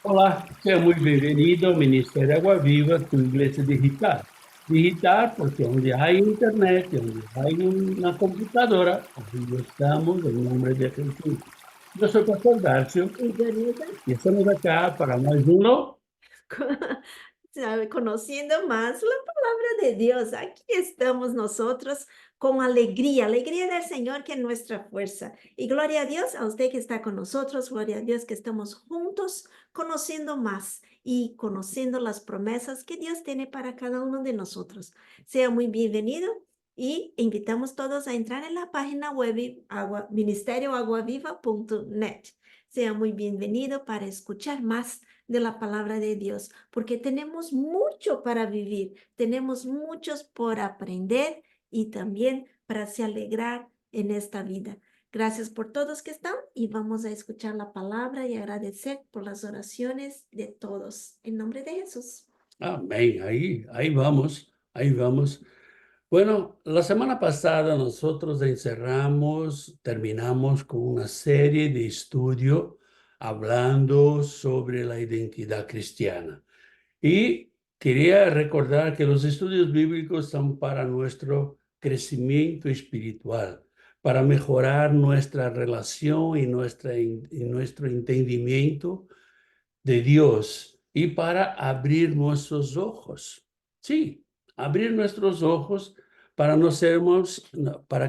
Olá, seja muito bem-vindo ao Ministério Água Viva, tua igreja digital. Digital porque onde há internet, onde há uma computadora, aí estamos em nome de Jesus. Eu sou o pastor Darcio Y Vanessa, e estamos acá para mais um. sabe, conociendo más la palabra de Dios. Aquí estamos nosotros con alegría, alegría del Señor que es nuestra fuerza. Y gloria a Dios, a usted que está con nosotros, gloria a Dios que estamos juntos conociendo más y conociendo las promesas que Dios tiene para cada uno de nosotros. Sea muy bienvenido y invitamos todos a entrar en la página web ministerioaguaviva.net. Sea muy bienvenido para escuchar más de la palabra de Dios, porque tenemos mucho para vivir, tenemos muchos por aprender y también para se alegrar en esta vida. Gracias por todos que están y vamos a escuchar la palabra y agradecer por las oraciones de todos. En nombre de Jesús. Amém. Aí vamos, aí vamos. Bueno, la semana pasada nosotros terminamos con una serie de estudio hablando sobre la identidad cristiana. Y quería recordar que los estudios bíblicos son para nuestro crecimiento espiritual, para mejorar nuestra relación y nuestro entendimiento de Dios y para abrir nuestros ojos. Sí, abrir nuestros ojos para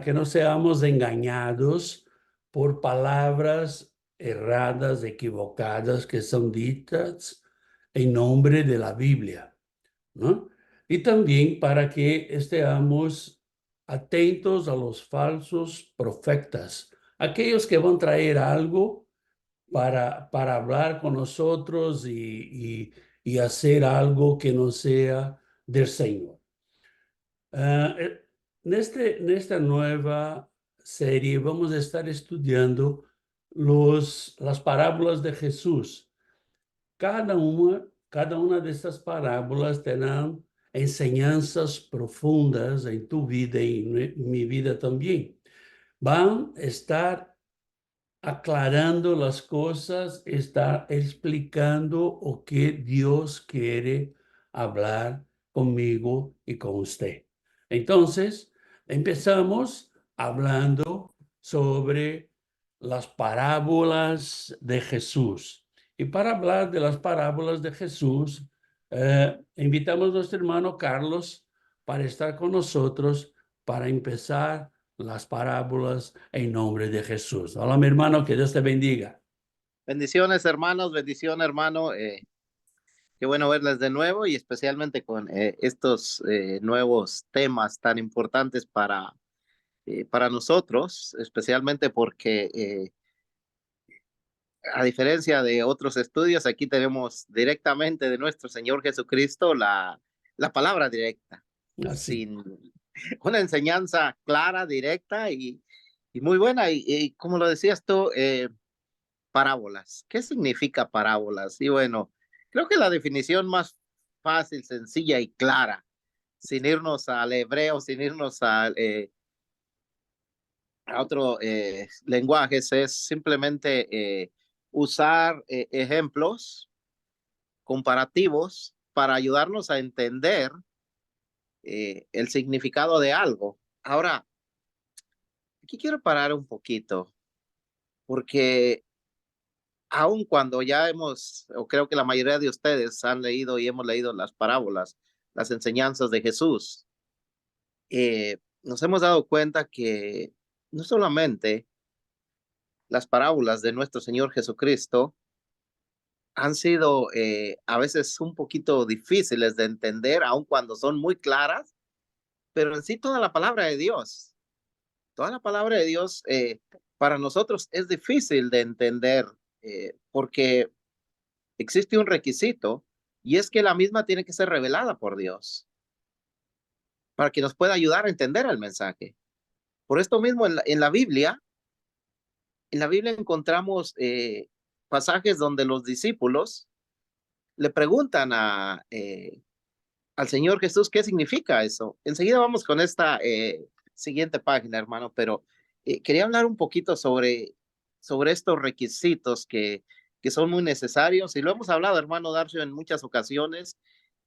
que no seamos engañados por palabras erradas, equivocadas que son dichas en nombre de la Biblia, ¿no? Y también para que estemos atentos a los falsos profetas, aquellos que van a traer algo para hablar con nosotros y hacer algo que no sea del Señor. En esta nueva serie vamos a estar estudiando las parábolas de Jesús. Cada una de estas parábolas tendrán enseñanzas profundas en tu vida y en mi vida también. Van a estar aclarando las cosas, está explicando o que Dios quiere hablar conmigo y con usted. Entonces, empezamos hablando sobre las parábolas de Jesús. Y para hablar de las parábolas de Jesús, invitamos a nuestro hermano Carlos para estar con nosotros para empezar las parábolas en nombre de Jesús. Hola, mi hermano, que Dios te bendiga. Bendiciones, hermanos, bendición, hermano. Qué bueno verles de nuevo y especialmente con estos nuevos temas tan importantes para nosotros, especialmente porque a diferencia de otros estudios, aquí tenemos directamente de nuestro Señor Jesucristo la palabra directa, Así. sin una enseñanza clara, directa y muy buena. Y como lo decías tú, parábolas. ¿Qué significa parábolas? Y bueno, creo que la definición más fácil, sencilla y clara, sin irnos al hebreo, sin irnos a otro lenguajes, es simplemente usar ejemplos comparativos para ayudarnos a entender el significado de algo. Ahora, aquí quiero parar un poquito, porque aun cuando ya hemos, o creo que la mayoría de ustedes han leído y hemos leído las parábolas, las enseñanzas de Jesús, nos hemos dado cuenta que no solamente las parábolas de nuestro Señor Jesucristo han sido a veces un poquito difíciles de entender, aun cuando son muy claras, pero en sí toda la palabra de Dios para nosotros es difícil de entender porque existe un requisito y es que la misma tiene que ser revelada por Dios para que nos pueda ayudar a entender el mensaje. Por esto mismo en la Biblia encontramos pasajes donde los discípulos le preguntan al Señor Jesús qué significa eso. Enseguida vamos con esta siguiente página, hermano, pero quería hablar un poquito sobre estos requisitos que son muy necesarios, y lo hemos hablado, hermano Darcio, en muchas ocasiones,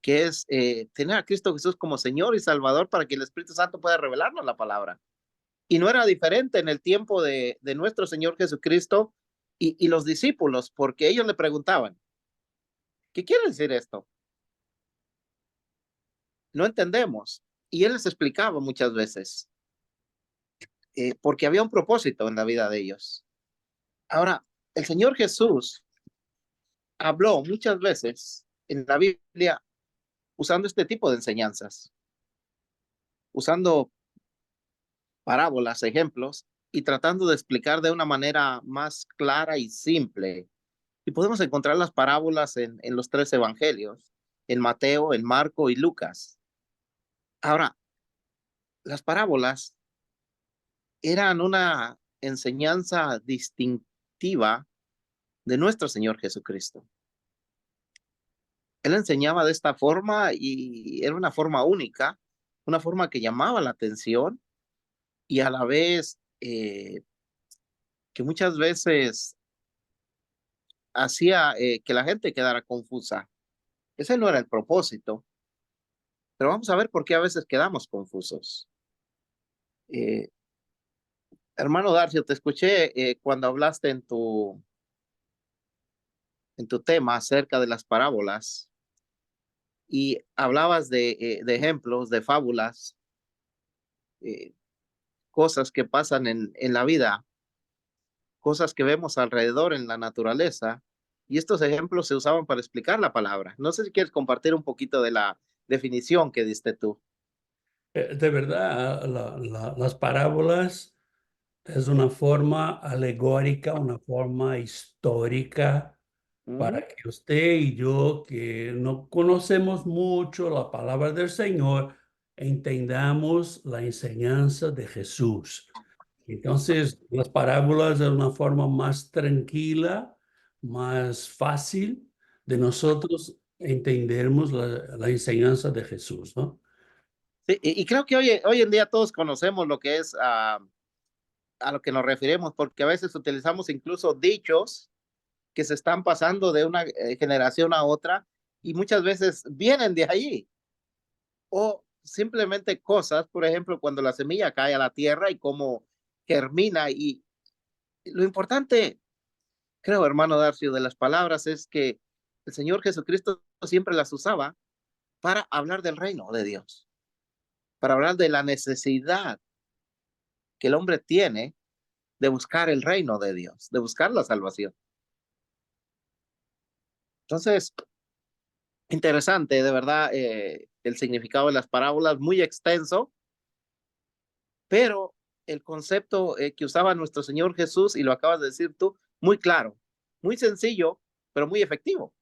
que es tener a Cristo Jesús como Señor y Salvador para que el Espíritu Santo pueda revelarnos la palabra. Y no era diferente en el tiempo de nuestro Señor Jesucristo y los discípulos, porque ellos le preguntaban, ¿qué quiere decir esto? No entendemos. Y él les explicaba muchas veces, porque había un propósito en la vida de ellos. Ahora, el Señor Jesús habló muchas veces en la Biblia usando este tipo de enseñanzas, usando parábolas, ejemplos, y tratando de explicar de una manera más clara y simple. Y podemos encontrar las parábolas en los tres evangelios, en Mateo, en Marco y Lucas. Ahora, las parábolas eran una enseñanza distintiva de nuestro Señor Jesucristo. Él enseñaba de esta forma y era una forma única, una forma que llamaba la atención y a la vez que muchas veces hacía que la gente quedara confusa. Ese no era el propósito, pero vamos a ver por qué a veces quedamos confusos. Eh, Hermano Darcio, te escuché cuando hablaste en tu tema acerca de las parábolas y hablabas de ejemplos, de fábulas, eh, cosas que pasan en la vida, cosas que vemos alrededor en la naturaleza, y estos ejemplos se usaban para explicar la palabra. No sé si quieres compartir un poquito de la definición que diste tú. De verdad, las parábolas es una forma alegórica, una forma histórica Ujú. para que usted y yo, que no conocemos mucho la palabra del Señor, entendamos la enseñanza de Jesús. Entonces, las parábolas es una forma más tranquila, más fácil de nosotros entendermos la enseñanza de Jesús, ¿no? Sí, y creo que hoy en día todos conocemos lo que es a lo que nos referimos, porque a veces utilizamos incluso dichos que se están pasando de una generación a otra y muchas veces vienen de allí. O simplemente cosas, por ejemplo, cuando la semilla cae a la tierra y cómo germina. Y lo importante, creo, hermano Darcio, de las palabras es que el Señor Jesucristo siempre las usaba para hablar del reino de Dios, para hablar de la necesidad que el hombre tiene de buscar el reino de Dios, de buscar la salvación. Entonces, interesante, de verdad, el significado de las parábolas, muy extenso, pero el concepto que usaba nuestro Señor Jesús, y lo acabas de decir tú, muy claro, muy sencillo, pero muy efectivo.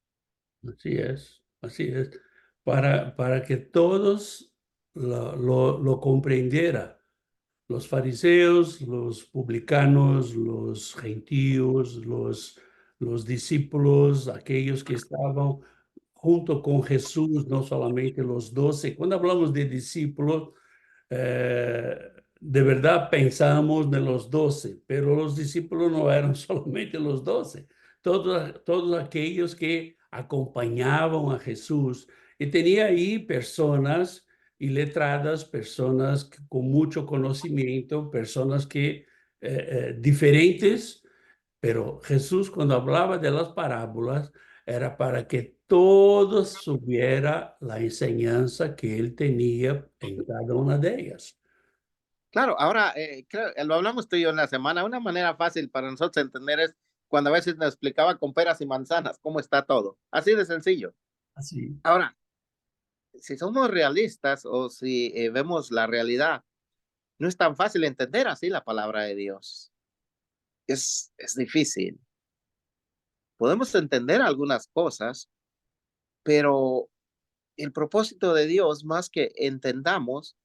Así es, así es. Para que todos lo comprendieran. Los fariseos, los publicanos, los gentíos, los discípulos, aquellos que estaban junto con Jesús, no solamente los 12. Cuando hablamos de discípulos, eh, de verdad pensamos de los 12, pero los discípulos no eran solamente los 12, todos aquellos que acompañaban a Jesús. Y tenía ahí personas iletradas, personas con mucho conocimiento, personas que diferentes, pero Jesús cuando hablaba de las parábolas era para que todos supiera la enseñanza que él tenía en cada una de ellas. Claro, ahora, lo hablamos tú y yo en la semana, una manera fácil para nosotros entender es cuando a veces nos explicaba con peras y manzanas cómo está todo, así de sencillo. Así. Ahora, si somos realistas o si vemos la realidad, no es tan fácil entender así la palabra de Dios. Es difícil. Podemos entender algunas cosas, pero el propósito de Dios, más que entendamos,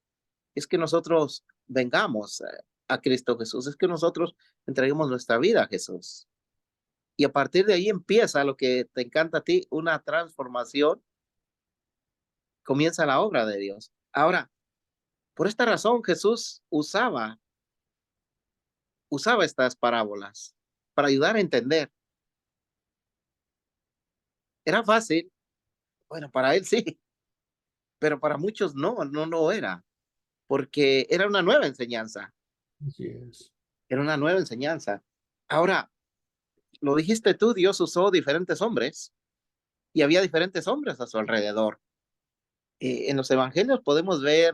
es que nosotros vengamos a Cristo Jesús, es que nosotros entreguemos nuestra vida a Jesús. Y a partir de ahí empieza lo que te encanta a ti, una transformación, comienza la obra de Dios. Ahora, por esta razón Jesús usaba estas parábolas para ayudar a entender. Era fácil, bueno, para él sí, pero para muchos no lo era, porque era una nueva enseñanza, Así es. era una nueva enseñanza. Ahora, lo dijiste tú, Dios usó diferentes hombres y había diferentes hombres a su alrededor. En los evangelios podemos ver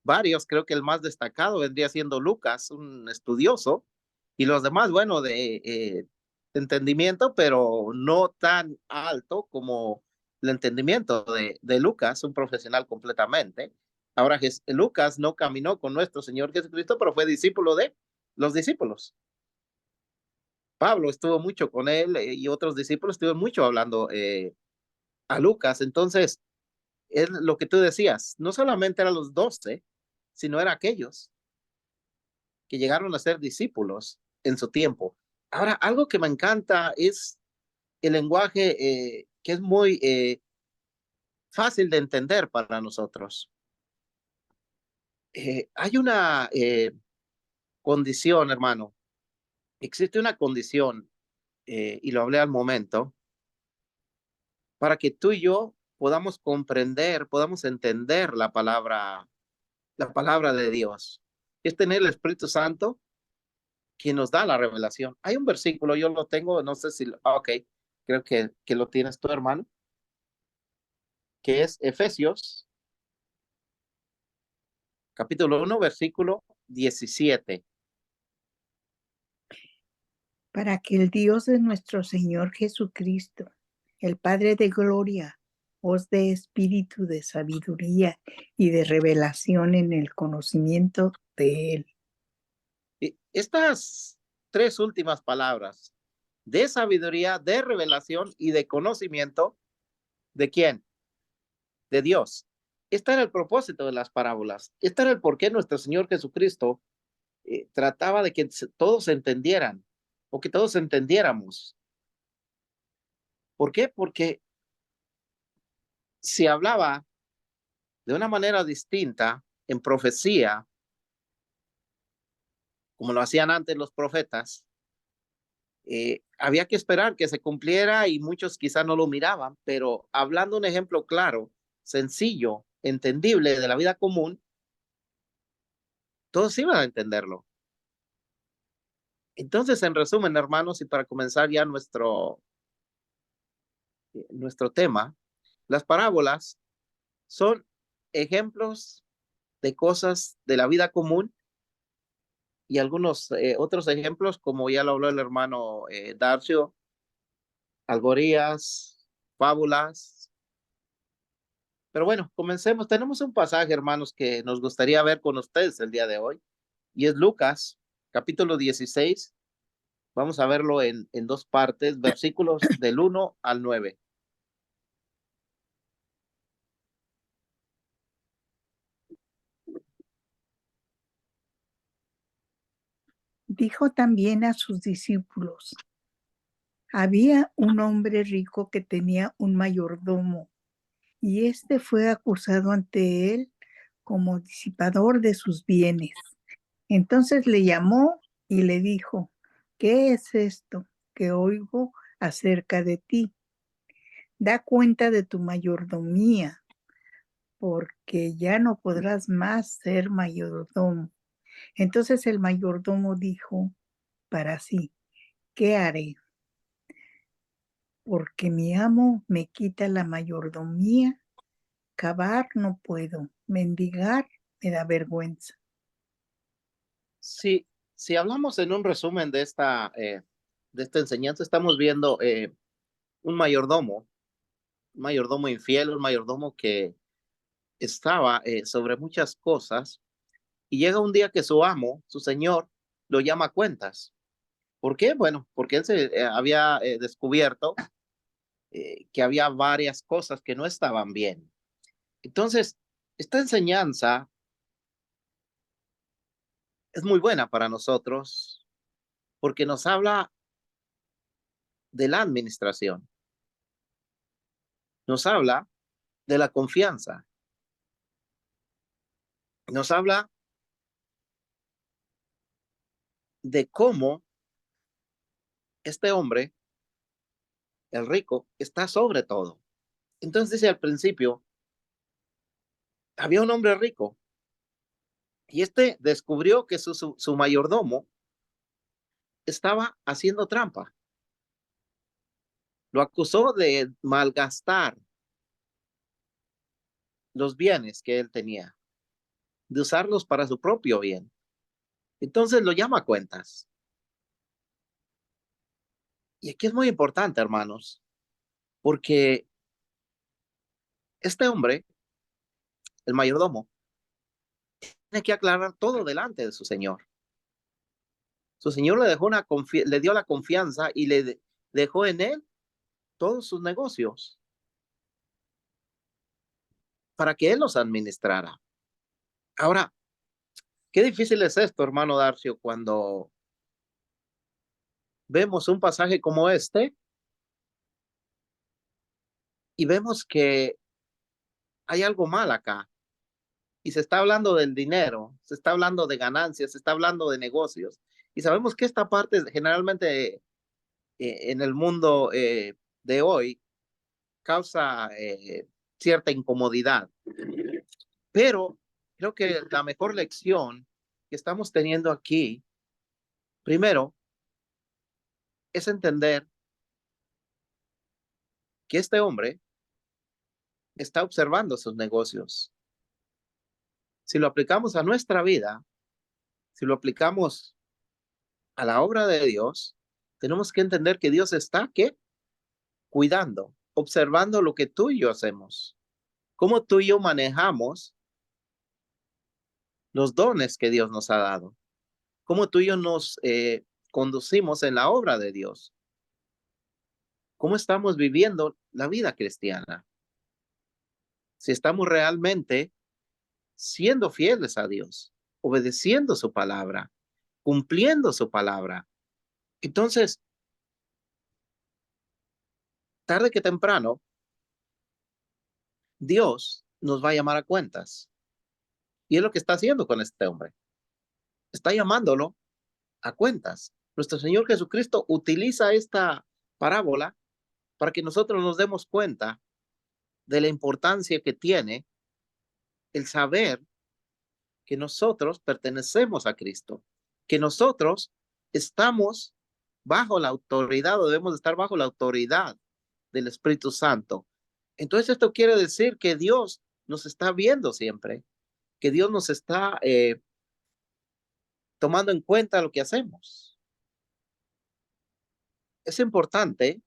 varios, creo que el más destacado vendría siendo Lucas, un estudioso, y los demás, bueno, de entendimiento, pero no tan alto como el entendimiento de Lucas, un profesional completamente. Ahora, Lucas no caminó con nuestro Señor Jesucristo, pero fue discípulo de los discípulos. Pablo estuvo mucho con él y otros discípulos estuvieron mucho hablando a Lucas. Entonces, es lo que tú decías, no solamente eran los 12, sino eran aquellos que llegaron a ser discípulos en su tiempo. Ahora, algo que me encanta es el lenguaje que es muy fácil de entender para nosotros. Hay una condición, hermano, existe una condición, y lo hablé al momento, para que tú y yo podamos comprender, podamos entender la palabra de Dios. Es tener el Espíritu Santo quien nos da la revelación. Hay un versículo, yo lo tengo, no sé si, ok, creo que lo tienes tú, hermano, que es Efesios, capítulo 1, versículo 17. Para que el Dios de nuestro Señor Jesucristo, el Padre de gloria, os dé espíritu de sabiduría y de revelación en el conocimiento de Él. Y estas tres últimas palabras, de sabiduría, de revelación y de conocimiento, ¿de quién? De Dios. Este era el propósito de las parábolas. Este era el por qué nuestro Señor Jesucristo trataba de que todos entendieran o que todos entendiéramos. ¿Por qué? Porque si hablaba de una manera distinta en profecía, como lo hacían antes los profetas, había que esperar que se cumpliera y muchos quizás no lo miraban, pero hablando un ejemplo claro, sencillo, entendible de la vida común, todos iban a entenderlo. Entonces, en resumen, hermanos, y para comenzar ya nuestro tema, las parábolas son ejemplos de cosas de la vida común y algunos otros ejemplos, como ya lo habló el hermano Darcio, alegorías, fábulas. Pero bueno, comencemos. Tenemos un pasaje, hermanos, que nos gustaría ver con ustedes el día de hoy, y es Lucas, capítulo 16. Vamos a verlo en dos partes, versículos del 1 al 9. Dijo también a sus discípulos: había un hombre rico que tenía un mayordomo, y éste fue acusado ante él como disipador de sus bienes. Entonces le llamó y le dijo: ¿qué es esto que oigo acerca de ti? Da cuenta de tu mayordomía, porque ya no podrás más ser mayordomo. Entonces el mayordomo dijo para sí: ¿qué haré? Porque mi amo me quita la mayordomía. Cavar no puedo, mendigar me da vergüenza. Si hablamos en un resumen de esta enseñanza, estamos viendo un mayordomo infiel, un mayordomo que estaba sobre muchas cosas y llega un día que su amo, su señor, lo llama a cuentas. ¿Por qué? Bueno, porque él se había descubierto que había varias cosas que no estaban bien. Entonces, esta enseñanza es muy buena para nosotros porque nos habla de la administración, nos habla de la confianza, nos habla de cómo este hombre el rico, está sobre todo. Entonces dice al principio, había un hombre rico y este descubrió que su mayordomo estaba haciendo trampa. Lo acusó de malgastar los bienes que él tenía, de usarlos para su propio bien. Entonces lo llama a cuentas. Y aquí es muy importante, hermanos, porque este hombre, el mayordomo, tiene que aclarar todo delante de su señor. Su señor le dio la confianza y le dejó en él todos sus negocios para que él los administrara. Ahora, qué difícil es esto, hermano Darcio, cuando vemos un pasaje como este y vemos que hay algo mal acá. Y se está hablando del dinero, se está hablando de ganancias, se está hablando de negocios. Y sabemos que esta parte generalmente en el mundo de hoy causa cierta incomodidad. Pero creo que la mejor lección que estamos teniendo aquí, primero, es entender que este hombre está observando sus negocios. Si lo aplicamos a nuestra vida, si lo aplicamos a la obra de Dios, tenemos que entender que Dios está, ¿qué? Cuidando, observando lo que tú y yo hacemos, cómo tú y yo manejamos los dones que Dios nos ha dado, cómo tú y yo nos conducimos en la obra de Dios, cómo estamos viviendo la vida cristiana, si estamos realmente siendo fieles a Dios, obedeciendo su palabra, cumpliendo su palabra. Entonces, tarde que temprano, Dios nos va a llamar a cuentas. Y es lo que está haciendo con este hombre. Está llamándolo a cuentas. Nuestro Señor Jesucristo utiliza esta parábola para que nosotros nos demos cuenta de la importancia que tiene el saber que nosotros pertenecemos a Cristo, que nosotros estamos bajo la autoridad o debemos estar bajo la autoridad del Espíritu Santo. Entonces esto quiere decir que Dios nos está viendo siempre, que Dios nos está tomando en cuenta lo que hacemos. Es importante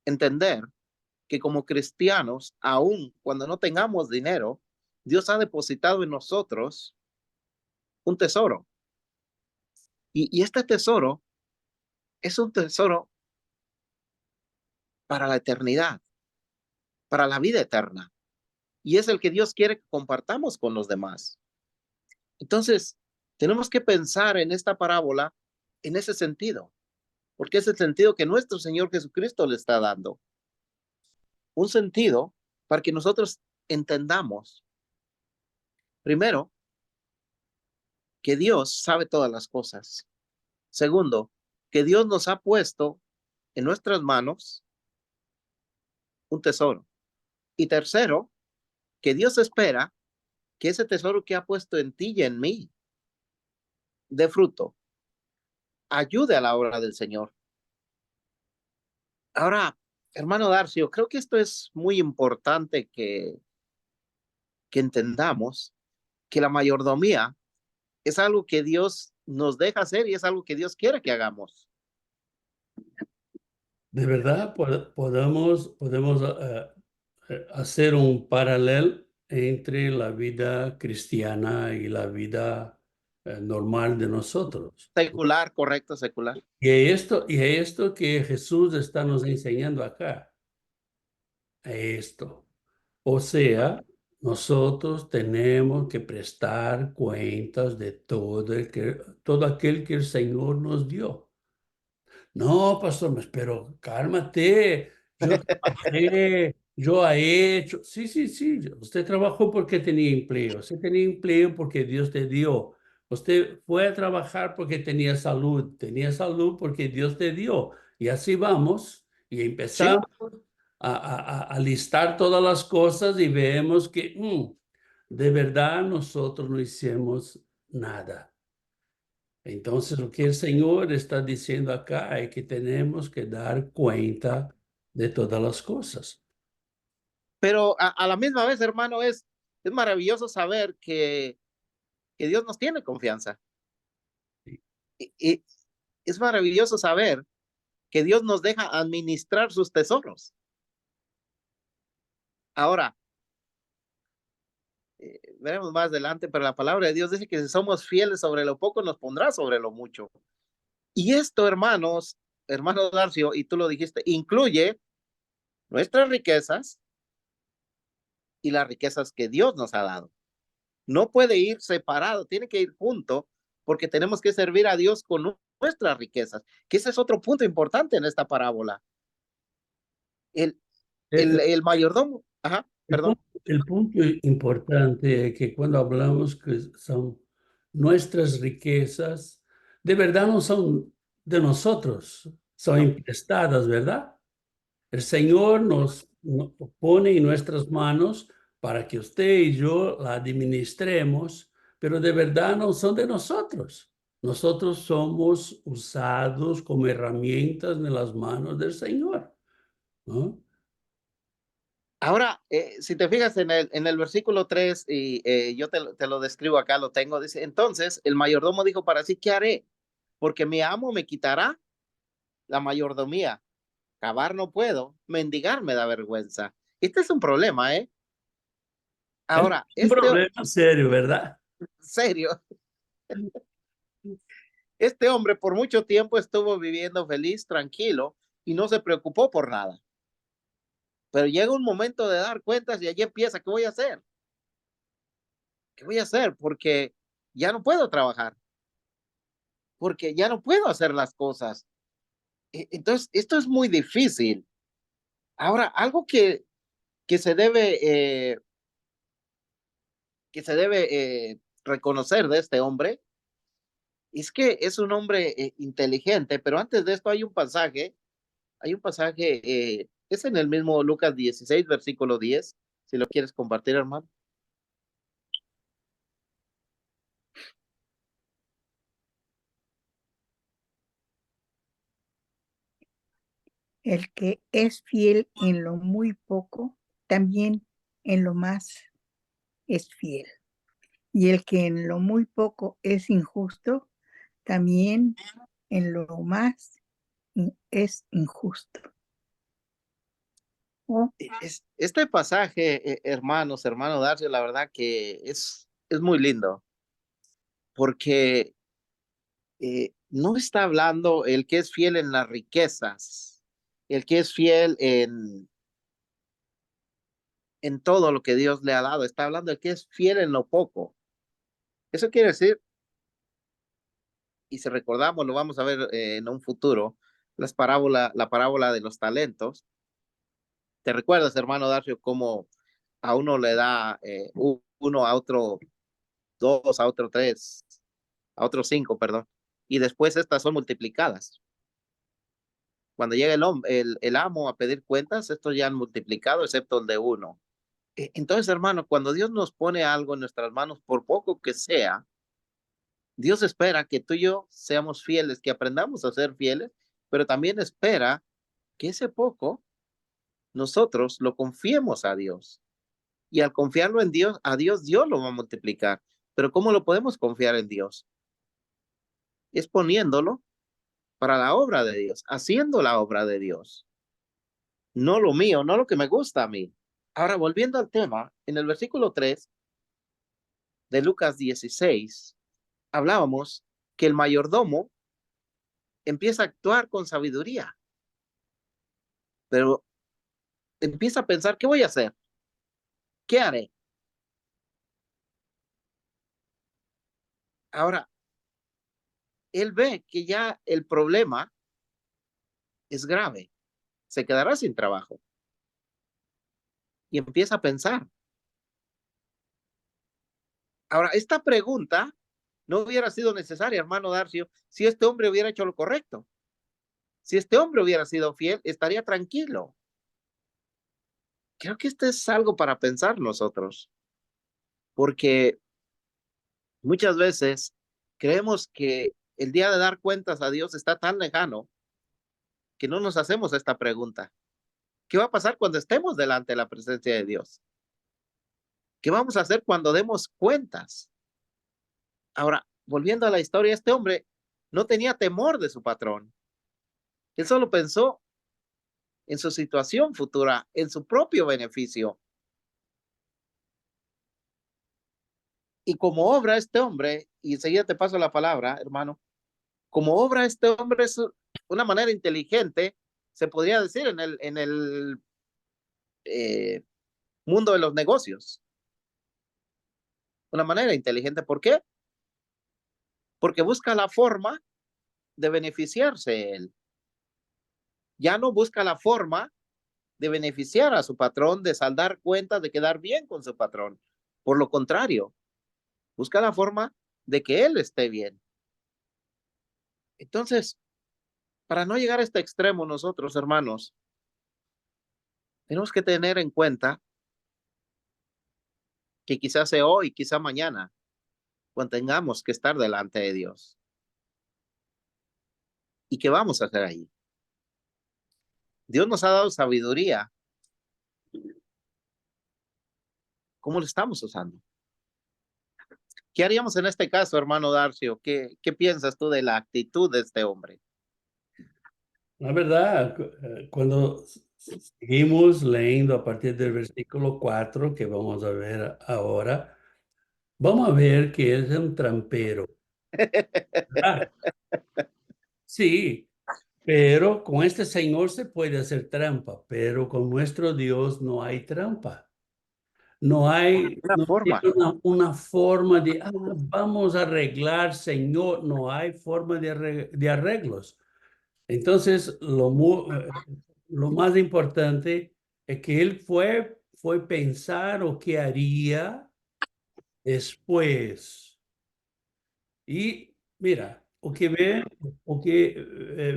entender que como cristianos, aun cuando no tengamos dinero, Dios ha depositado en nosotros un tesoro. Y este tesoro es un tesoro para la eternidad, para la vida eterna. Y es el que Dios quiere que compartamos con los demás. Entonces, tenemos que pensar en esta parábola en ese sentido, porque es el sentido que nuestro Señor Jesucristo le está dando. Un sentido para que nosotros entendamos, primero, que Dios sabe todas las cosas. Segundo, que Dios nos ha puesto en nuestras manos un tesoro. Y tercero, que Dios espera que ese tesoro que ha puesto en ti y en mí dé fruto, ayude a la obra del Señor. Ahora, hermano Darcio, creo que esto es muy importante que entendamos que la mayordomía es algo que Dios nos deja hacer y es algo que Dios quiere que hagamos. De verdad, podemos hacer un paralelo entre la vida cristiana y la vida normal de nosotros. Secular, correcto, secular. Y esto que Jesús está nos enseñando acá, esto. O sea, nosotros tenemos que prestar cuentas de todo aquel que el Señor nos dio. No, pastor, pero cálmate. Yo trabajé, yo he hecho. Sí, sí, sí. Usted trabajó porque tenía empleo. Usted tenía empleo porque Dios te dio. Usted fue a trabajar porque tenía salud. Tenía salud porque Dios te dio. Y así vamos. Y empezamos a listar todas las cosas y vemos que de verdad nosotros no hicimos nada. Entonces, lo que el Señor está diciendo acá es que tenemos que dar cuenta de todas las cosas. Pero a la misma vez, hermano, es maravilloso saber que Dios nos tiene confianza. Y es maravilloso saber que Dios nos deja administrar sus tesoros. Ahora, veremos más adelante, pero la palabra de Dios dice que si somos fieles sobre lo poco, nos pondrá sobre lo mucho. Y esto, hermanos, hermano Darcio, y tú lo dijiste, incluye nuestras riquezas y las riquezas que Dios nos ha dado. No puede ir separado, tiene que ir junto, porque tenemos que servir a Dios con nuestras riquezas, que ese es otro punto importante en esta parábola. El, El, el mayordomo, ajá, el perdón. el punto importante es que cuando hablamos que son nuestras riquezas, de verdad no son de nosotros, son prestadas, ¿verdad? El Señor nos pone en nuestras manos para que usted y yo la administremos, pero de verdad no son de nosotros. Nosotros somos usados como herramientas en las manos del Señor, ¿no? Ahora, si te fijas en el versículo 3, y yo te lo describo acá, lo tengo, dice, entonces el mayordomo dijo para sí, ¿qué haré? Porque mi amo me quitará la mayordomía. Cavar no puedo, mendigar me da vergüenza. Este es un problema, ¿eh? Es Ahora, un problema serio, ¿verdad? serio, este hombre por mucho tiempo estuvo viviendo feliz, tranquilo, y no se preocupó por nada. Pero llega un momento de dar cuentas y allí empieza, ¿qué voy a hacer? ¿Qué voy a hacer? Porque ya no puedo trabajar, porque ya no puedo hacer las cosas. Entonces, esto es muy difícil. Ahora, algo que se debe, reconocer de este hombre es que es un hombre inteligente, pero antes de esto hay un pasaje, es en el mismo Lucas 16, versículo 10, si lo quieres compartir, hermano. El que es fiel en lo muy poco, también en lo más es fiel. Y el que en lo muy poco es injusto, también en lo más es injusto. Oh, Este pasaje, hermano Darcio, la verdad que es muy lindo, porque no está hablando el que es fiel en las riquezas, el que es fiel en todo lo que Dios le ha dado, está hablando el que es fiel en lo poco. Eso quiere decir, y si recordamos, lo vamos a ver en un futuro, la parábola de los talentos. ¿Te recuerdas, hermano Darcio, cómo a uno le da uno, a otro dos, a otro tres, a otro cinco, perdón? Y después estas son multiplicadas. Cuando llega el amo a pedir cuentas, estos ya han multiplicado, excepto el de uno. Entonces, hermano, cuando Dios nos pone algo en nuestras manos, por poco que sea, Dios espera que tú y yo seamos fieles, que aprendamos a ser fieles, pero también espera que ese poco nosotros lo confiemos a Dios. Y al confiarlo en Dios, a Dios, Dios lo va a multiplicar. Pero ¿cómo lo podemos confiar en Dios? Es poniéndolo para la obra de Dios, haciendo la obra de Dios. No lo mío, no lo que me gusta a mí. Ahora, volviendo al tema, en el versículo 3 de Lucas 16, hablábamos que el mayordomo empieza a actuar con sabiduría, pero empieza a pensar, ¿qué voy a hacer? ¿Qué haré? Ahora, él ve que ya el problema es grave, se quedará sin trabajo y empieza a pensar. Ahora, esta pregunta no hubiera sido necesaria, hermano Darcio, si este hombre hubiera hecho lo correcto. Si este hombre hubiera sido fiel, estaría tranquilo. Creo que esto es algo para pensar nosotros, porque muchas veces creemos que el día de dar cuentas a Dios está tan lejano que no nos hacemos esta pregunta. ¿Qué va a pasar cuando estemos delante de la presencia de Dios? ¿Qué vamos a hacer cuando demos cuentas? Ahora, volviendo a la historia, este hombre no tenía temor de su patrón. Él solo pensó en su situación futura, en su propio beneficio. Y como obra este hombre, y enseguida te paso la palabra, hermano, como obra este hombre es una manera inteligente, se podría decir en el eh, mundo de los negocios. Una manera inteligente, ¿por qué? Porque busca la forma de beneficiarse él. Ya no busca la forma de beneficiar a su patrón, de saldar cuentas, de quedar bien con su patrón. Por lo contrario, busca la forma de que él esté bien. Entonces, para no llegar a este extremo nosotros, hermanos, tenemos que tener en cuenta que quizás sea hoy, quizá mañana, cuando tengamos que estar delante de Dios. ¿Y qué vamos a hacer ahí? Dios nos ha dado sabiduría. ¿Cómo lo estamos usando? ¿Qué haríamos en este caso, hermano Darcio? ¿Qué piensas tú de la actitud de este hombre? La verdad, cuando seguimos leyendo a partir del versículo 4 que vamos a ver ahora, vamos a ver que es un trampero. Ah, sí, pero con este Señor se puede hacer trampa, pero con nuestro Dios no hay trampa. No hay, Una no tiene forma. una forma de, vamos a arreglar, Señor. No hay forma de arreglos. Entonces, lo más importante es que él fue pensar o qué haría después. Y mira, o que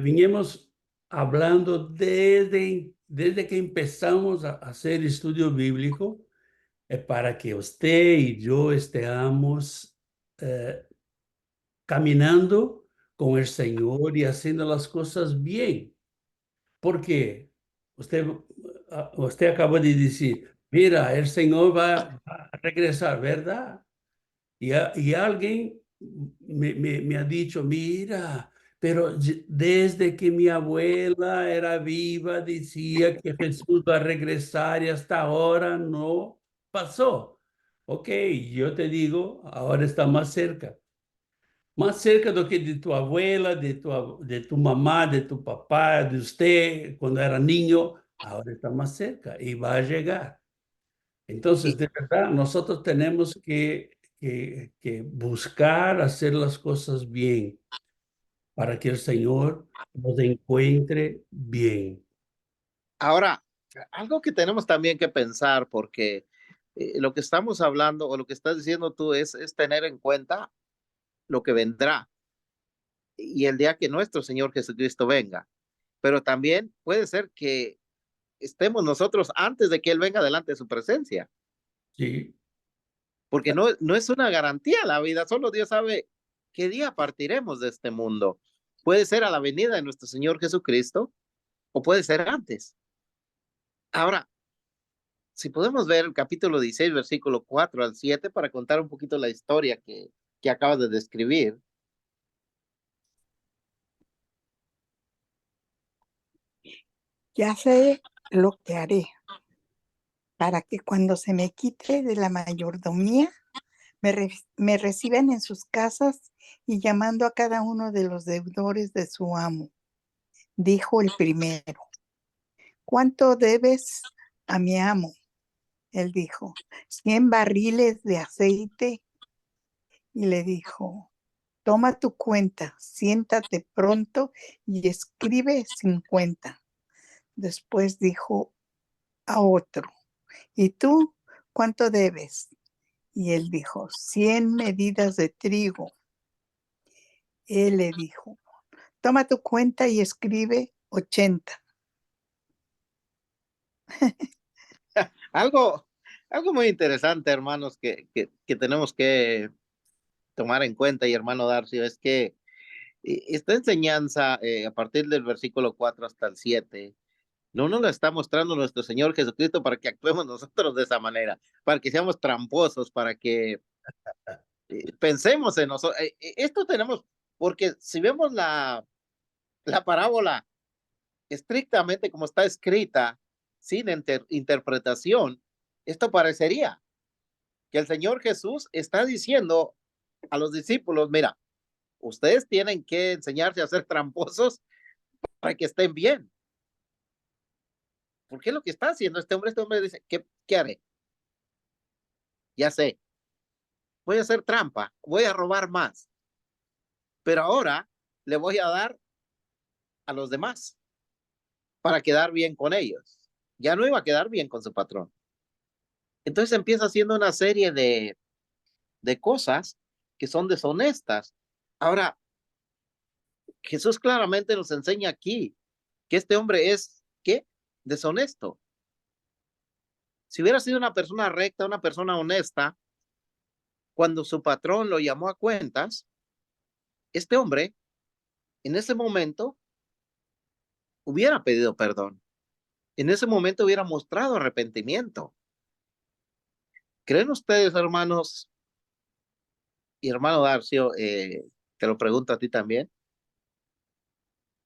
vinimos hablando desde que empezamos a hacer estudio bíblico, es para que usted y yo estemos caminando con el Señor y haciendo las cosas bien. Porque usted acaba de decir, mira, el Señor va a regresar, ¿verdad? Y alguien me ha dicho, mira, pero desde que mi abuela era viva, decía que Jesús va a regresar y hasta ahora no pasó. Ok, yo te digo, ahora está más cerca. Más cerca do que de tu abuela, de tu mamá, de tu papá, de usted cuando era niño, ahora está más cerca y va a llegar. Entonces, Y de verdad, nosotros tenemos que buscar hacer las cosas bien para que el Señor nos encuentre bien. ahora, algo que tenemos también que pensar, porque lo que estamos hablando o lo que estás diciendo tú es tener en cuenta lo que vendrá y el día que nuestro Señor Jesucristo venga. Pero también puede ser que estemos nosotros antes de que Él venga delante de su presencia, Sí, porque no es una garantía la vida, solo Dios sabe qué día partiremos de este mundo. Puede ser a la venida de nuestro Señor Jesucristo o puede ser antes. Ahora, si podemos ver el capítulo 16, versículo 4 al 7, para contar un poquito la historia que acabas de describir. Ya sé lo que haré para que cuando se me quite de la mayordomía, me reciban en sus casas y llamando a cada uno de los deudores de su amo. Dijo el primero, ¿cuánto debes a mi amo? Él dijo, 100 barriles de aceite. Y le dijo, toma tu cuenta, siéntate pronto y escribe 50. Después dijo a otro, ¿y tú cuánto debes? Y él dijo, 100 medidas de trigo. Él le dijo, toma tu cuenta y escribe 80. Algo, algo muy interesante, hermanos, que tenemos que tomar en cuenta, y hermano Darcio, es que esta enseñanza, a partir del versículo 4 hasta el 7, no nos la está mostrando nuestro Señor Jesucristo para que actuemos nosotros de esa manera, para que seamos tramposos, para que pensemos en nosotros. Esto tenemos, porque si vemos la parábola estrictamente como está escrita, sin interpretación, esto parecería que el Señor Jesús está diciendo a los discípulos, mira, ustedes tienen que enseñarse a ser tramposos para que estén bien. ¿Por qué lo que está haciendo este hombre? Este hombre dice, ¿qué haré? Ya sé, voy a hacer trampa, voy a robar más, pero ahora le voy a dar a los demás para quedar bien con ellos. Ya no iba a quedar bien con su patrón. Entonces empieza haciendo una serie de cosas que son deshonestas. Ahora, Jesús claramente nos enseña aquí que este hombre es, ¿qué? Deshonesto. Si hubiera sido una persona recta, una persona honesta, cuando su patrón lo llamó a cuentas, este hombre en ese momento hubiera pedido perdón. En ese momento hubiera mostrado arrepentimiento. ¿Creen ustedes, hermanos y hermano Darcio, te lo pregunto a ti también,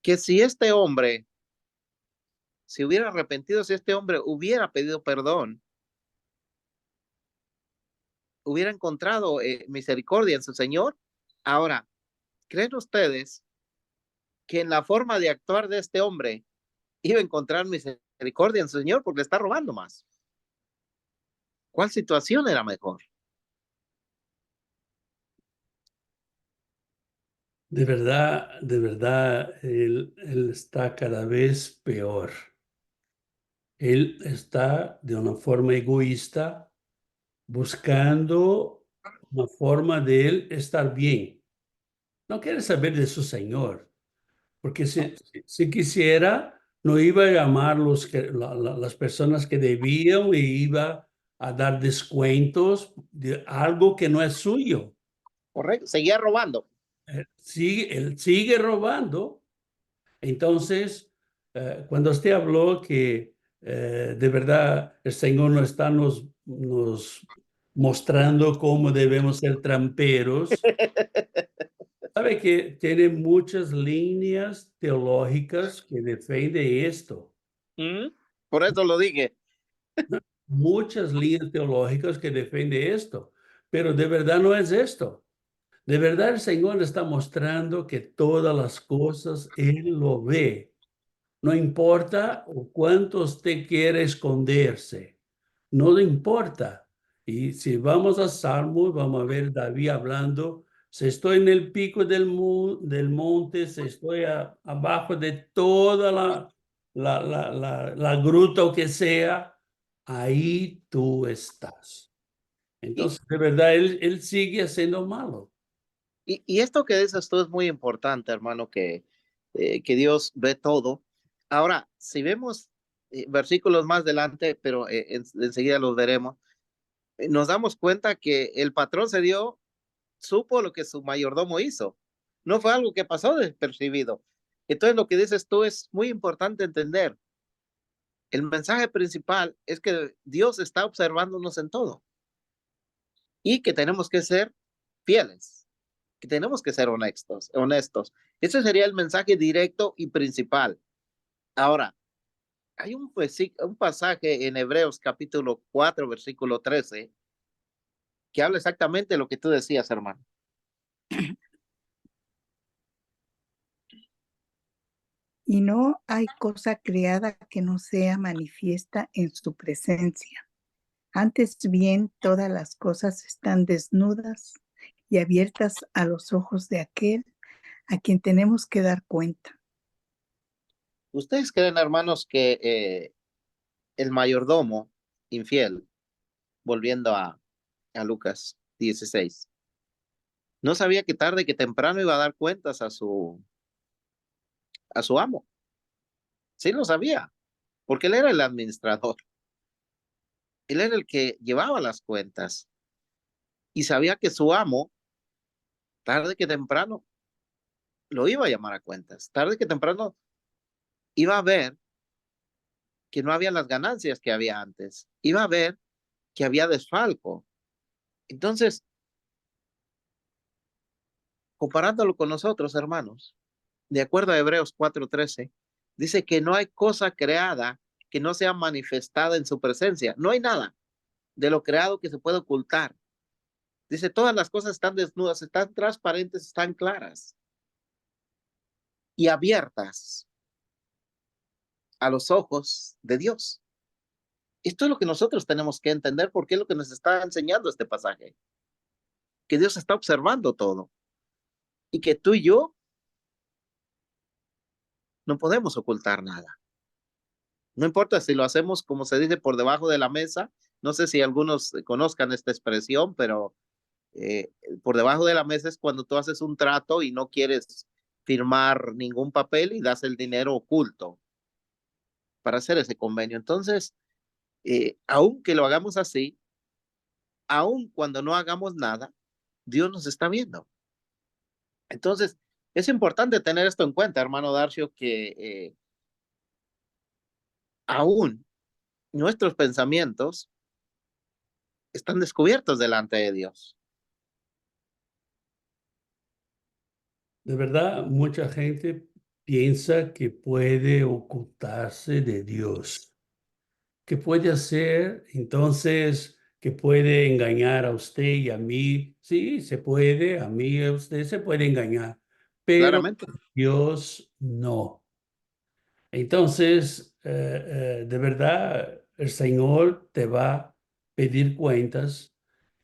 que si este hombre se hubiera arrepentido, si este hombre hubiera pedido perdón, hubiera encontrado misericordia en su Señor? Ahora, ¿creen ustedes que en la forma de actuar de este hombre iba a encontrar misericordia en su Señor porque le está robando más? ¿Cuál situación era mejor? De verdad, él está cada vez peor. Él está de una forma egoísta buscando una forma de él estar bien. No quiere saber de su Señor, porque si quisiera, no iba a llamar las personas que debían y iba a dar descuentos de algo que no es suyo. Correcto, seguía robando. Él sigue robando. Entonces, cuando usted habló que de verdad el Señor nos está nos mostrando cómo debemos ser tramperos, sabe que tiene muchas líneas teológicas que defienden esto. Por eso lo dije. Muchas líneas teológicas que defienden esto. Pero de verdad no es esto. De verdad el Señor está mostrando que todas las cosas Él lo ve. No importa cuánto usted quiere esconderse, no le importa. Y si vamos a Salmos, vamos a ver David hablando, si estoy en el pico del monte, si estoy abajo de toda la gruta o que sea, ahí tú estás. Y, Entonces, de verdad, él sigue haciendo malo. y esto que dices tú es muy importante, hermano, que Dios ve todo. Ahora, si vemos versículos más adelante, pero enseguida los veremos, nos damos cuenta que el patrón supo lo que su mayordomo hizo. No fue algo que pasó despercibido. Entonces, lo que dices tú es muy importante entender. El mensaje principal es que Dios está observándonos en todo y que tenemos que ser fieles, que tenemos que ser honestos. Ese sería el mensaje directo y principal. Ahora, hay un pasaje en Hebreos capítulo 4, versículo 13, que habla exactamente de lo que tú decías, hermano. Y no hay cosa creada que no sea manifiesta en su presencia. Antes bien, todas las cosas están desnudas y abiertas a los ojos de aquel a quien tenemos que dar cuenta. ¿Ustedes creen, hermanos, que el mayordomo infiel, volviendo a Lucas 16, no sabía que tarde que temprano iba a dar cuentas a su amo? Sí lo sabía, porque él era el administrador. Él era el que llevaba las cuentas y sabía que su amo, tarde que temprano, lo iba a llamar a cuentas. Tarde que temprano iba a ver que no había las ganancias que había antes. Iba a ver que había desfalco. Entonces, comparándolo con nosotros, hermanos, de acuerdo a Hebreos 4:13, dice que no hay cosa creada que no sea manifestada en su presencia. No hay nada de lo creado que se pueda ocultar. Dice, todas las cosas están desnudas, están transparentes, están claras y abiertas a los ojos de Dios. Esto es lo que nosotros tenemos que entender porque es lo que nos está enseñando este pasaje, que Dios está observando todo y que tú y yo no podemos ocultar nada. No importa si lo hacemos, como se dice, por debajo de la mesa. No sé si algunos conozcan esta expresión, pero por debajo de la mesa es cuando tú haces un trato y no quieres firmar ningún papel y das el dinero oculto para hacer ese convenio. Entonces, aunque lo hagamos así, aun cuando no hagamos nada, Dios nos está viendo. Entonces, es importante tener esto en cuenta, hermano Darcio, que aún nuestros pensamientos están descubiertos delante de Dios. De verdad, mucha gente piensa que puede ocultarse de Dios, que puede hacer, entonces, que puede engañar a usted y a mí. Sí, se puede, a mí y a usted se puede engañar, pero Claramente, Dios no. Entonces, de verdad, el Señor te va a pedir cuentas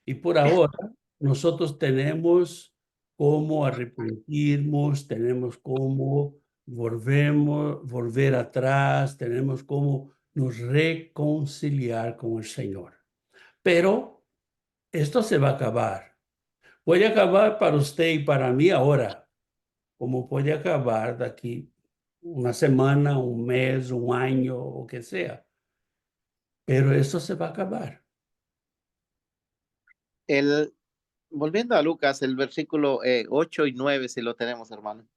y por ahora nosotros tenemos cómo arrepentirnos, tenemos cómo volver atrás, tenemos cómo nos reconciliar con el Señor. Pero esto se va a acabar. Puede acabar para usted y para mí ahora, como puede acabar de aquí una semana, un mes, un año, o que sea. Pero esto se va a acabar. el, volviendo a Lucas, el versículo 8 y 9, si lo tenemos, hermano.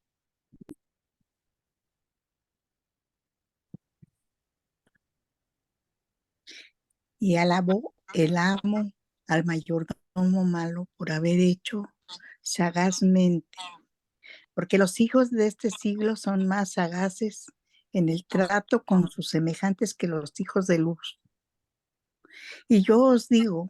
Y alabó el amo al mayordomo malo por haber hecho sagazmente, porque los hijos de este siglo son más sagaces en el trato con sus semejantes que los hijos de luz. Y yo os digo,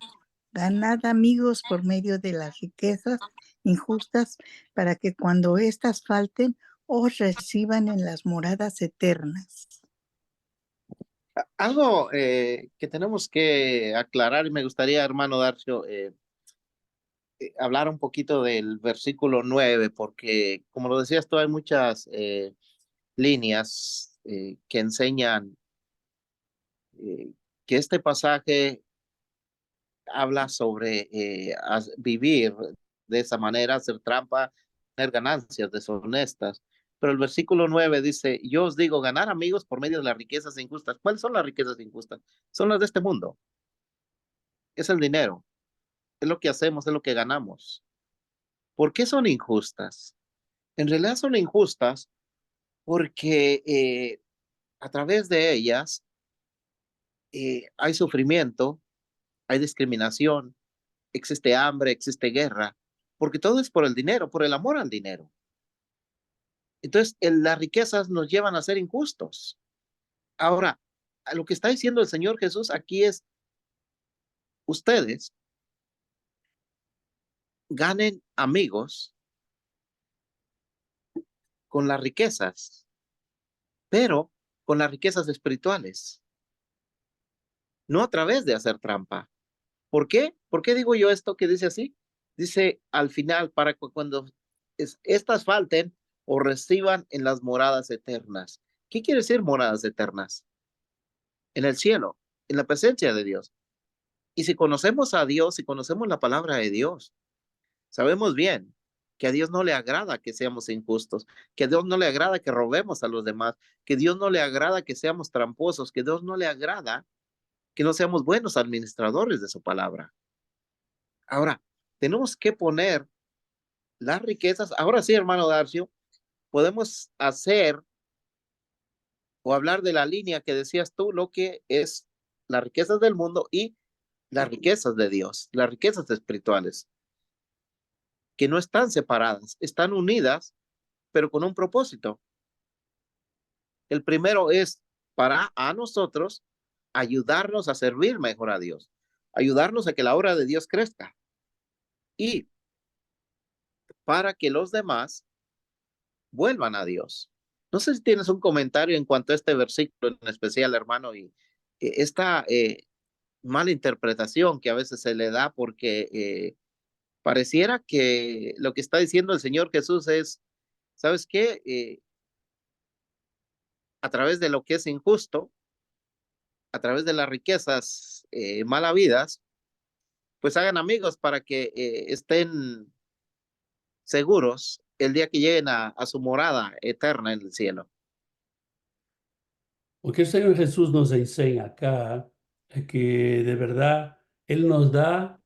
ganad amigos por medio de las riquezas injustas, para que cuando éstas falten, os reciban en las moradas eternas. Algo que tenemos que aclarar y me gustaría, hermano Darcio, hablar un poquito del versículo 9, porque como lo decías tú, hay muchas líneas que enseñan que este pasaje habla sobre vivir de esa manera, hacer trampa, tener ganancias deshonestas. Pero el versículo 9 dice, yo os digo, ganar amigos por medio de las riquezas injustas. ¿Cuáles son las riquezas injustas? Son las de este mundo. Es el dinero, es lo que hacemos, es lo que ganamos. ¿Por qué son injustas? En realidad son injustas porque a través de ellas hay sufrimiento, hay discriminación, existe hambre, existe guerra, porque todo es por el dinero, por el amor al dinero. Entonces, las riquezas nos llevan a ser injustos. Ahora, a lo que está diciendo el Señor Jesús aquí es, ustedes ganen amigos con las riquezas, pero con las riquezas espirituales, no a través de hacer trampa. ¿Por qué? ¿Por qué digo yo esto que dice así? Dice al final, para cuando estas falten o reciban en las moradas eternas. ¿Qué quiere decir moradas eternas? En el cielo, en la presencia de Dios. Y si conocemos a Dios, si conocemos la palabra de Dios, sabemos bien que a Dios no le agrada que seamos injustos, que a Dios no le agrada que robemos a los demás, que a Dios no le agrada que seamos tramposos, que a Dios no le agrada que no seamos buenos administradores de su palabra. Ahora, tenemos que poner las riquezas. Ahora sí, hermano Darcio, podemos hacer o hablar de la línea que decías tú, lo que es las riquezas del mundo y las riquezas de Dios, las riquezas espirituales, que no están separadas, están unidas, pero con un propósito. El primero es para a nosotros ayudarnos a servir mejor a Dios, ayudarnos a que la obra de Dios crezca y para que los demás vuelvan a Dios. No sé si tienes un comentario en cuanto a este versículo en especial, hermano, y esta mala interpretación que a veces se le da porque pareciera que lo que está diciendo el Señor Jesús es, ¿sabes qué? A través de lo que es injusto, a través de las riquezas mal habidas, pues hagan amigos para que estén seguros el día que lleguen a su morada eterna en el cielo. Porque el Señor Jesús nos enseña acá que de verdad Él nos da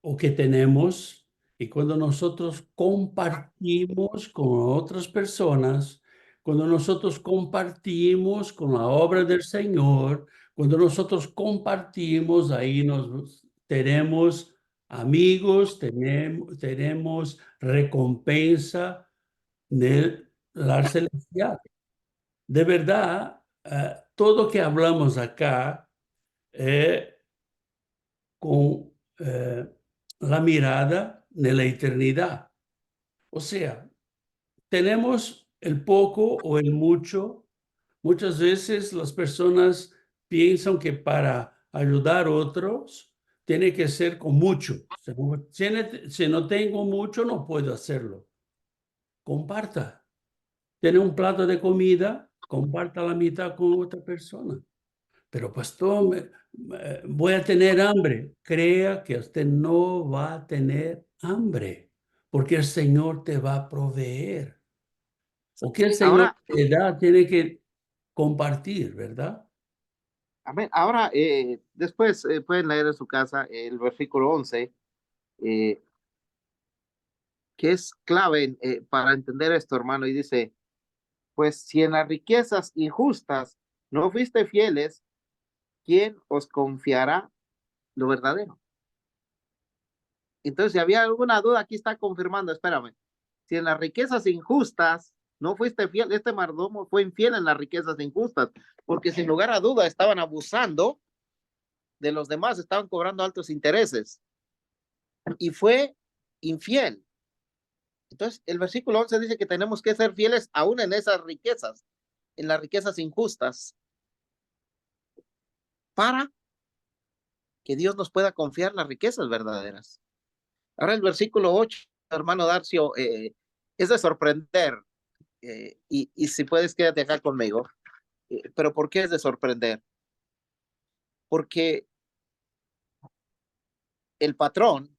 o que tenemos, y cuando nosotros compartimos con otras personas, cuando nosotros compartimos con la obra del Señor, cuando nosotros compartimos, ahí nos tenemos amigos, tenemos recompensa de la celestial. De verdad, todo que hablamos acá con la mirada de la eternidad. O sea, tenemos el poco o el mucho. Muchas veces las personas piensan que para ayudar a otros tiene que ser con mucho. Si no tengo mucho, no puedo hacerlo. Comparta. Tiene un plato de comida, comparta la mitad con otra persona. Pero pastor, voy a tener hambre. Crea que usted no va a tener hambre, porque el Señor te va a proveer. O que el Señor Ahora, te da, tiene que compartir, ¿verdad? amén. Ahora, después pueden leer en su casa el versículo 11, eh, que es clave para entender esto, hermano, y dice, pues si en las riquezas injustas no fuiste fieles, ¿quién os confiará lo verdadero? Entonces, si había alguna duda, aquí está confirmando, espérame. Si en las riquezas injustas no fuiste fiel, este mardomo fue infiel en las riquezas injustas, porque sin lugar a duda estaban abusando de los demás, estaban cobrando altos intereses y fue infiel. Entonces, el versículo 11 dice que tenemos que ser fieles aún en esas riquezas, en las riquezas injustas, para que Dios nos pueda confiar las riquezas verdaderas. Ahora el versículo 8, hermano Darcio, es de sorprender, y si puedes quédate acá conmigo, pero ¿por qué es de sorprender? Porque el patrón,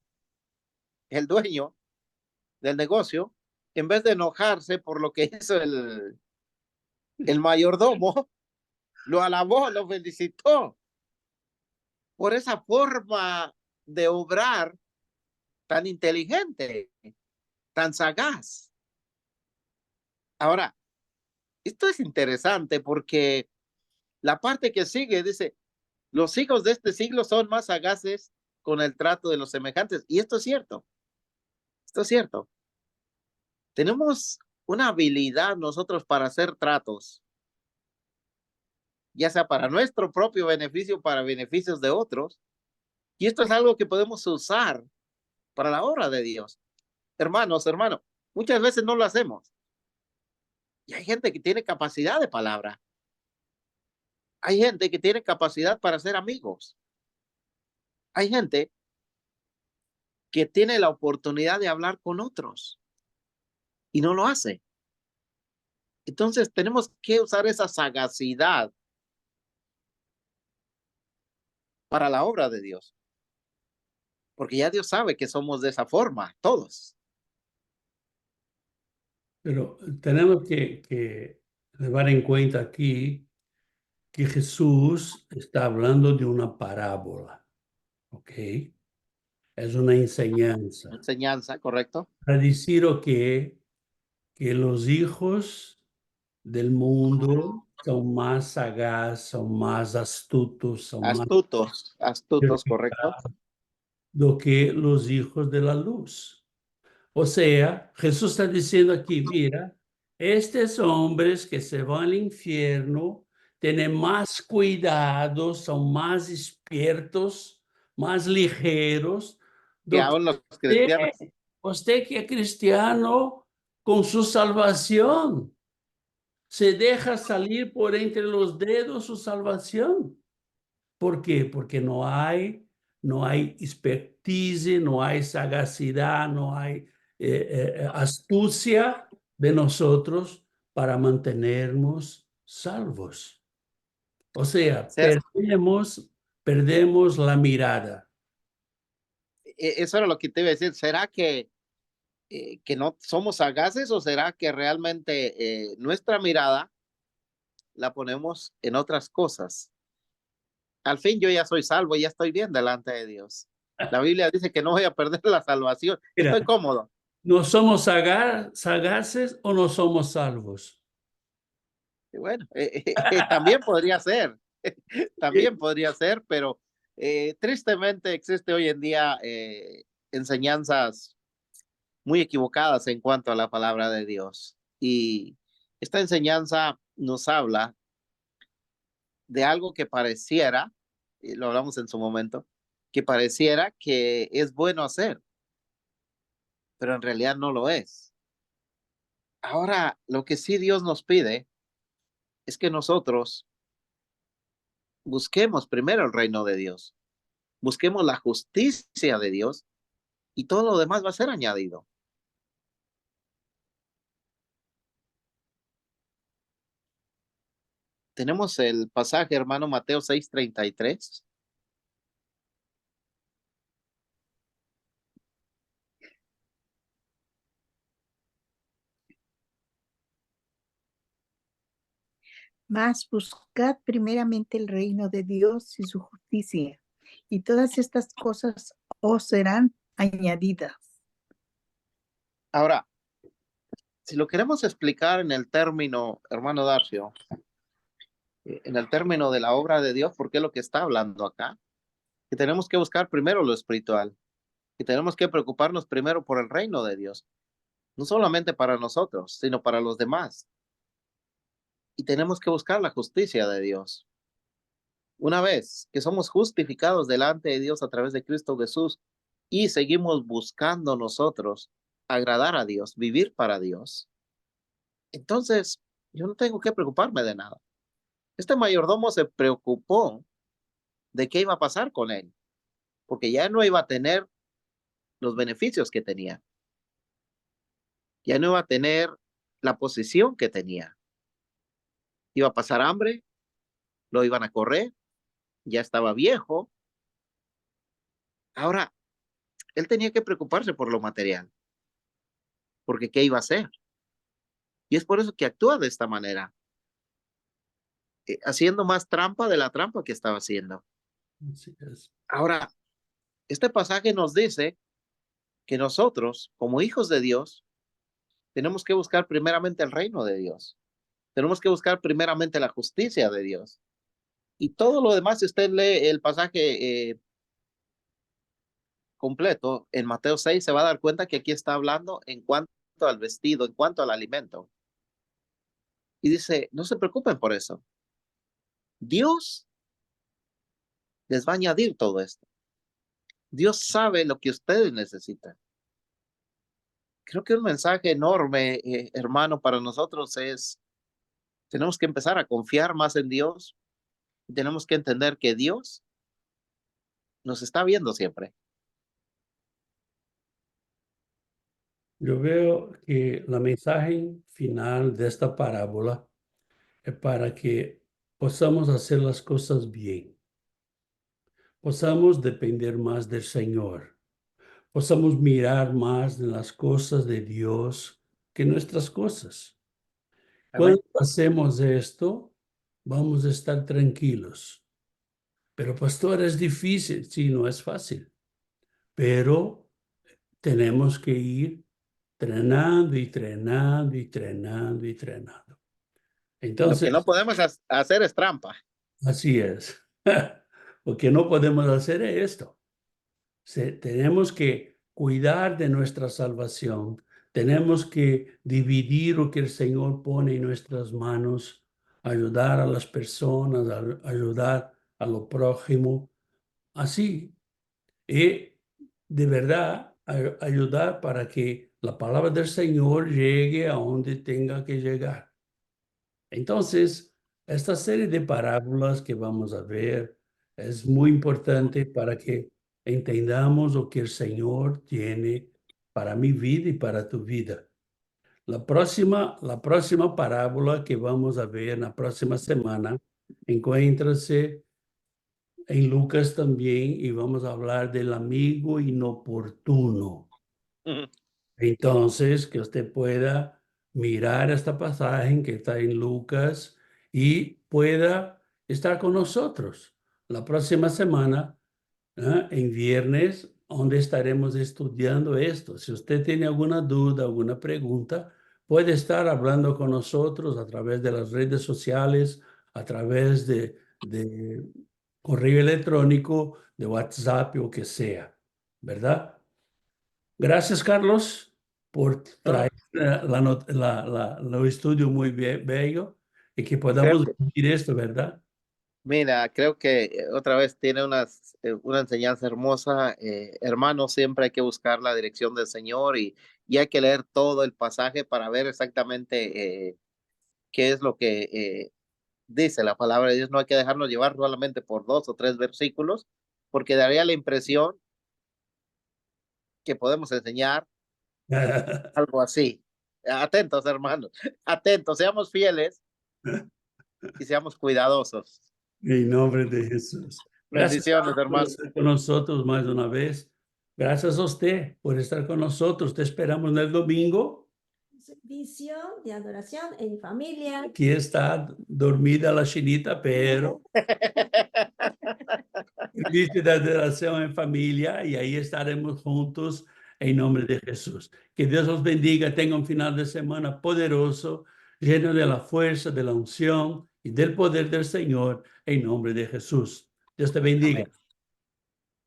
el dueño del negocio, en vez de enojarse por lo que hizo el mayordomo, lo alabó, lo felicitó por esa forma de obrar tan inteligente, tan sagaz. Ahora, esto es interesante porque la parte que sigue dice, los hijos de este siglo son más sagaces con el trato de los semejantes. Y esto es cierto, esto es cierto. Tenemos una habilidad nosotros para hacer tratos, ya sea para nuestro propio beneficio, para beneficios de otros. Y esto es algo que podemos usar para la obra de Dios. Hermanos, muchas veces no lo hacemos. Y hay gente que tiene capacidad de palabra. Hay gente que tiene capacidad para ser amigos. Hay gente que tiene la oportunidad de hablar con otros y no lo hace. Entonces tenemos que usar esa sagacidad para la obra de Dios. Porque ya Dios sabe que somos de esa forma, todos. Pero tenemos que llevar en cuenta aquí que Jesús está hablando de una parábola, ¿ok? Es una enseñanza. Enseñanza, ¿correcto? Para decir que los hijos del mundo son más sagaces, son más astutos, son más Astutos, correcto. do que los hijos de la luz. O sea, Jesús está diciendo aquí, mira, estos hombres que se van al infierno tienen más cuidado, son más despiertos, más ligeros Que do que aún los usted, cristianos. usted que es cristiano con su salvación. Se deja salir por entre los dedos su salvación. ¿Por qué? Porque no hay expertise, no hay sagacidad, no hay astucia de nosotros para mantenernos salvos. O sea, sea, perdemos la mirada. eso era lo que te iba a decir. ¿Será que no somos sagaces o será que realmente nuestra mirada la ponemos en otras cosas? Al fin yo ya soy salvo, ya estoy bien delante de Dios. La Biblia dice que no voy a perder la salvación. Mira, Estoy cómodo. ¿no somos sagaces o no somos salvos? Y bueno, también podría ser, también podría ser, pero tristemente existe hoy en día enseñanzas muy equivocadas en cuanto a la palabra de Dios. Y esta enseñanza nos habla de algo que pareciera, y lo hablamos en su momento, que pareciera que es bueno hacer, pero en realidad no lo es. Ahora, lo que sí Dios nos pide es que nosotros busquemos primero el reino de Dios, busquemos la justicia de Dios y todo lo demás va a ser añadido. Tenemos el pasaje, hermano, Mateo 6:33. Mas buscad primeramente el reino de Dios y su justicia, y todas estas cosas os serán añadidas. Ahora, si lo queremos explicar en el término, hermano Darcio, en el término de la obra de Dios, porque es lo que está hablando acá, que tenemos que buscar primero lo espiritual, que tenemos que preocuparnos primero por el reino de Dios, no solamente para nosotros, sino para los demás. Y tenemos que buscar la justicia de Dios. Una vez que somos justificados delante de Dios a través de Cristo Jesús y seguimos buscando nosotros agradar a Dios, vivir para Dios, entonces yo no tengo que preocuparme de nada. Este mayordomo se preocupó de qué iba a pasar con él, porque ya no iba a tener los beneficios que tenía, ya no iba a tener la posición que tenía. Iba a pasar hambre, lo iban a correr, ya estaba viejo. Ahora, él tenía que preocuparse por lo material, porque ¿qué iba a hacer? Y es por eso que actúa de esta manera, haciendo más trampa de la trampa que estaba haciendo. Así es. Ahora, este pasaje nos dice que nosotros, como hijos de Dios, tenemos que buscar primeramente el reino de Dios. Tenemos que buscar primeramente la justicia de Dios. Y todo lo demás, si usted lee el pasaje completo en Mateo 6, se va a dar cuenta que aquí está hablando en cuanto al vestido, en cuanto al alimento. Y dice, no se preocupen por eso. Dios les va a añadir todo esto. Dios sabe lo que ustedes necesitan. Creo que un mensaje enorme, hermano, para nosotros es, tenemos que empezar a confiar más en Dios y tenemos que entender que Dios nos está viendo siempre. Yo veo que la mensaje final de esta parábola es para que podamos hacer las cosas bien, podamos depender más del Señor, podamos mirar más en las cosas de Dios que nuestras cosas. Amén. Cuando hacemos esto, vamos a estar tranquilos. Pero, pastor, es difícil. Sí, no es fácil. Pero tenemos que ir entrenando y entrenando y entrenando y entrenando. Lo Entonces, que no podemos hacer es trampa. así es. Lo que no podemos hacer es esto. Tenemos que cuidar de nuestra salvación. Tenemos que dividir lo que el Señor pone en nuestras manos, ayudar a las personas, ayudar a lo prójimo. Así. Y de verdad ayudar para que la palabra del Señor llegue a donde tenga que llegar. Entonces, esta serie de parábolas que vamos a ver es muy importante para que entendamos lo que el Señor tiene para mi vida y para tu vida. La próxima parábola que vamos a ver en la próxima semana encuéntrase en Lucas también y vamos a hablar del amigo inoportuno. Entonces, que usted pueda mirar esta pasaje que está en Lucas y pueda estar con nosotros la próxima semana, en viernes, donde estaremos estudiando esto. Si usted tiene alguna duda, alguna pregunta, puede estar hablando con nosotros a través de las redes sociales, a través de correo electrónico, de WhatsApp o que sea, ¿verdad? Gracias, Carlos, por traer lo estudio muy bello y que Creo podamos que, vivir esto, ¿verdad? mira, creo que otra vez tiene una enseñanza hermosa. Hermano, siempre hay que buscar la dirección del Señor y hay que leer todo el pasaje para ver exactamente qué es lo que dice la palabra de Dios. No hay que dejarnos llevar solamente por 2 o 3 versículos, porque daría la impresión que podemos enseñar algo así. Atentos, hermanos, atentos, seamos fieles y seamos cuidadosos. En nombre de Jesús. Gracias, Bendiciones, Carlos, por hermano. estar con nosotros más de una vez. Gracias a usted por estar con nosotros. Te esperamos el domingo. Visión de adoración en familia. Aquí está dormida la chinita, pero servicio de adoración en familia y ahí estaremos juntos en nombre de Jesús. Que Dios los bendiga, tenga un final de semana poderoso, lleno de la fuerza, de la unción y del poder del Señor en nombre de Jesús. Dios te bendiga. Amén.